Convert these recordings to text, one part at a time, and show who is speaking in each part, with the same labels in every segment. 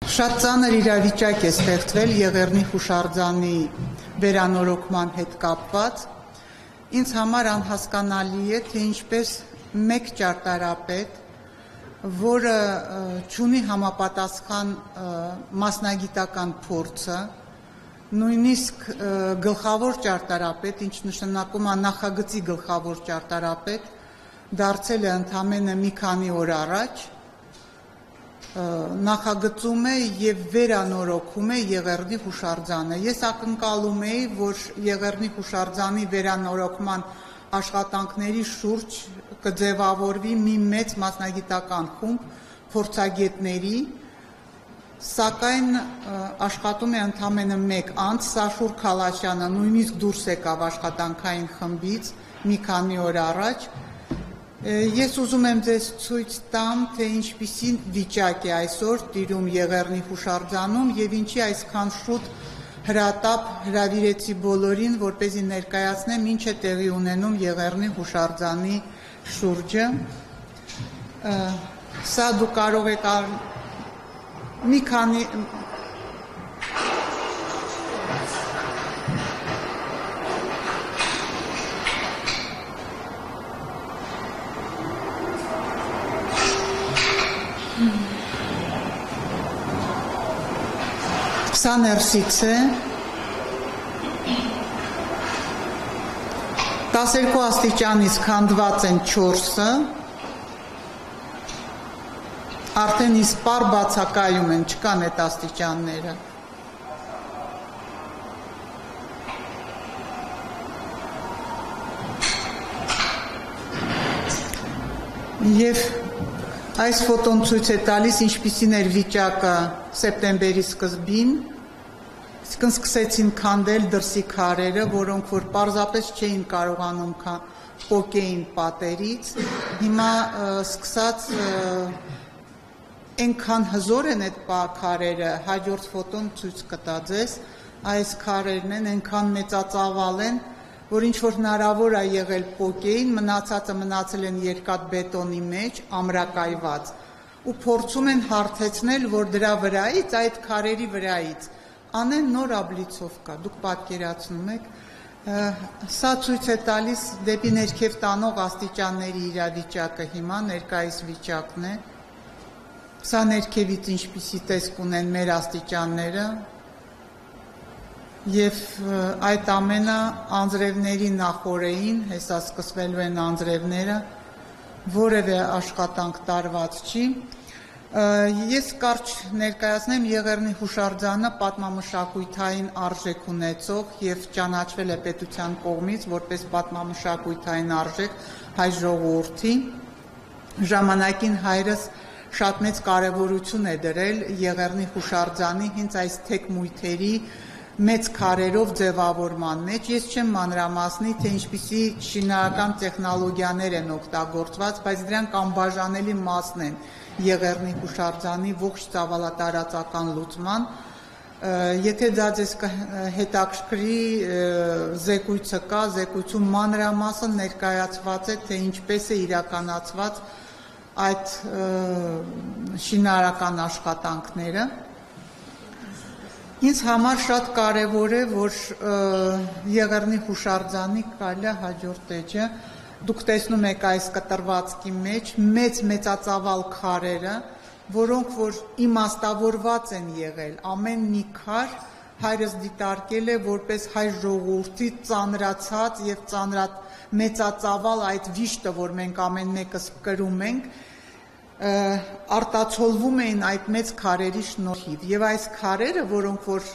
Speaker 1: Շատ ծանր իրավիճակ է ստեղծվել Եղեռնի հուշարձանի վերանորոգման հետ կապված։ Ինձ համար անհասկանալի է, թե ինչպես մեկ ճարտարապետ, որը չունի համապատասխան մասնագիտական փորձը, նույնիսկ գլխավոր ճարտարապետ, ինչ նշանակում է նախագծի գլխավոր ճարտարապետ, դարձել է ընդամենը մի քանի օր առաջ, նախագծում է և վերանորոգում է Եղեռնի հուշարձանը։ Ես ակնկալում էի, որ Եղեռնի հուշարձանի վերանորոգման աշխատանքների շուրջ կձևավորվի մի մեծ մասնագիտական խումբ փորձագետների, սակայն աշխատում է ընդամենը մեկ անձ, Սաշուր Քալաշյանը նույնիսկ դուրս եկավ աշխատանքային խմբից մի քանի օր առաջ։ Ես ուզում եմ ձեզ ցույց տամ, թե ինչպիսի վիճակ է այսօր տիրում Եղեռնի հուշարձանում և ինչի այսքան շուտ հրատապ հրավիրեցի բոլորին, որպեսզի ներկայացնեմ ինչ է տեղի ունենում Եղեռնի հուշարձանի շուրջը։ Սա դու կարող եք մի քանի Սա ներսից է, 12 աստիճանից քանդված են 4-ը, արդեն իսպար բացակայում են, չկան այդ աստիճանները։ Եվ այս ֆոտոն ցույց է տալիս ինչպիսին էր վիճակը սեպտեմբերի սկզբին, իսկն սկսեցին քանդել դրսի քարերը, որոնք որ պարզապես չէին կարողանում պոկեին պատերից, հիմա սկսած այնքան հզոր են այդ քարերը, հաջորդ ֆոտոն ցույց կտա ձեզ, այս քարերն են, այնքան մեծածավալ են, որ ինչ-որ հնարավոր է եղել պոկեին, մնացածը մնացել են երկաթ բետոնի մեջ, ամրակայված, ու փորձում են հարթեցնել, որ դրա վրայից, այդ քարերի վրայից, անեն նոր աբլիցովկա, դուք պատկերացնում եք, սա ցույց է տալիս դեպի ներքև տանող աստիճանների իրավիճակը հիմա, ներկայիս վիճակն է, սա ներքևից ինչպիսի տեսք ունեն մեր աստիճանները, և այդ ամենը անձրևների նախօրեին, հեսա սկսվելու են անձրևները, որևէ աշխատանք տարված չի։ Ես կարճ ներկայացնեմ Եղեռնի հուշարձանը պատմամշակութային արժեք ունեցող և ճանաչվել է պետության կողմից որպես պատմամշակութային արժեք հայ ժողովրդի։ Ժամանակին հայրս շատ մեծ կարևորություն է դրել Եղեռնի հուշարձանի հենց այս թեկնմույթերի մեծ քարերով ձևավորման մեջ, ես չեմ մանրամասնի, թե ինչպիսի շինարարական տեխնոլոգիաներ են օգտագործված, բայց դրանք անբաժանելի մասն են Եղեռնի հուշարձանի ողջ ծավալատարածական լուծման, եթե դա ձեզ հետաքրքրի զեկույցը կա, զեկույցում մանրամասն ներկայացված է, թե ինչպես է իրականացված այդ շինարարական աշխատանքները։ Ինձ համար շատ կարևոր է, որ Եղեռնի հուշարձանի կարելի է հաջորդ էջը, դուք տեսնում եք այս կտրվածքի մեջ մեծածավալ քարերը, որոնք որ իմաստավորված են եղել, ամեն մի քար հայրս դիտարկել է որպես հայ ժողովրդի ծանրացած և մեծածավալ այդ վիշտը, որ մենք ամեն մեկս կրում ենք, արտացոլվում էին այդ մեծ քարերի շնորհիվ և այս քարերը, որոնք որ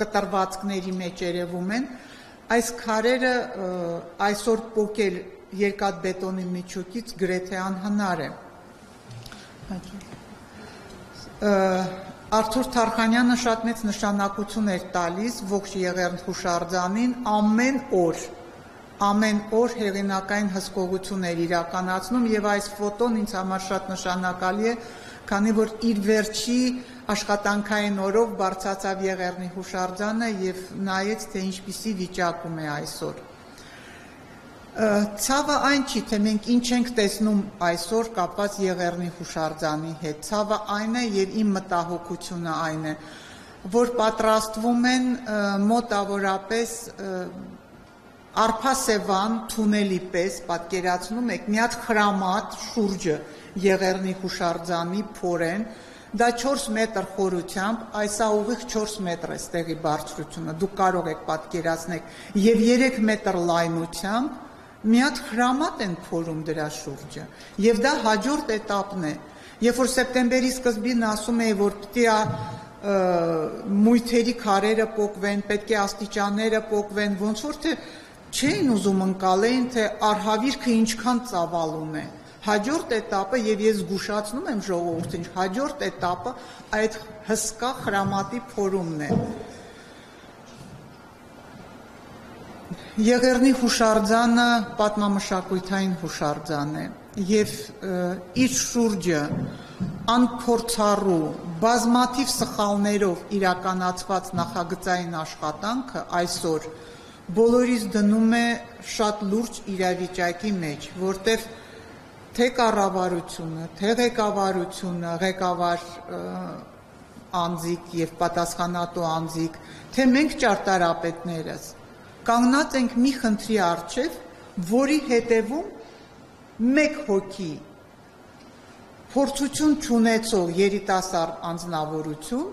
Speaker 1: կտրվածքների մեջ երևում են, այս քարերը այսօր պոկել երկաթ բետոնի միջուկից գրեթե անհնար է։ Արթուր Թարխանյանը շատ մեծ նշանակություն էր տալիս ողջ Եղեռնի հուշարձանին, ամեն օր հեղինակային հսկողություն էր իրականացնում և այս ֆոտոն ինձ համար շատ նշանակալի է, քանի որ իր վերջի աշխատանքային օրով բարձրացավ Եղեռնի հուշարձանը և նայեց, թե ինչպիսի վիճակում է այսօր։ Ցավը այն չի, թե մենք ինչ ենք տեսնում այսօր կապված Եղեռնի հուշարձանի հետ, ցավը այն է եւ իմ մտահոգությունը այն է, որ պատրաստվում են մոտավորապես Արփասեվան թունելի պես պատկերացնում եք մի հատ խրամատ շուրջը Եղեռնի հուշարձանի փորեն, դա 4 մետր խորությամբ, այսա ուղիղ 4 մետր է ստեղի բարձրությունը, դուք կարող եք պատկերացնել, եւ 3 մետր լայնությամբ մի հատ խրամատ են փորում դրա շուրջը, եւ դա հաջորդ էտապն է, երբ որ սեպտեմբերի սկզբին ասում էի, որ պիտի մույթերի քարերը պոկվեն, պետք է աստիճանները պոկվեն, ոնց որ թե չէին ուզում ընկալեին, թե արհավիրքը ինչքան ծավալուն է, հաջորդ էտապը, եւ ես զգուշացնում եմ ժողովրդին, հաջորդ էտապը այդ հսկա խրամատի փորումն է։ Եղեռնի հուշարձանը պատմամշակութային հուշարձան է եւ իր շուրջը անփորձառու բազմաթիվ սխալներով իրականացված նախագծային աշխատանքը այսօր բոլորիս դնում է շատ լուրջ իրավիճակի մեջ, որտեղ թե կառավարությունը, թե ղեկավարությունը, ղեկավար անձիկ եւ պատասխանատու անձիկ, թե մենք ճարտարապետներս կանգնած ենք մի խնդրի առջև, որի հետևում մեկ հոգի փորձություն չունեցող երիտասարդ անձնավորություն,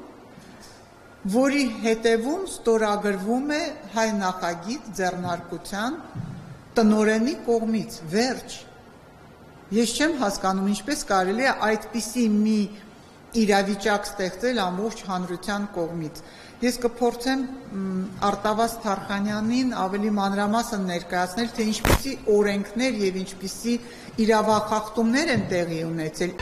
Speaker 1: որի հետևում ստորագրվում է հայ նախագիծ ձեռնարկության տնօրենի կողմից, վերջ։ Ես չեմ հասկանում, ինչպես կարելի է այդպիսի մի իրավիճակ ստեղծել ամբողջ հանրության կողմից։ Ես կփորձեմ Արտավազ Թարխանյանին ավելի մանրամասն ներկայացնել, թե ինչպիսի օրենքներ եւ ինչպիսի իրավախախտումներ են տեղի ունեցել։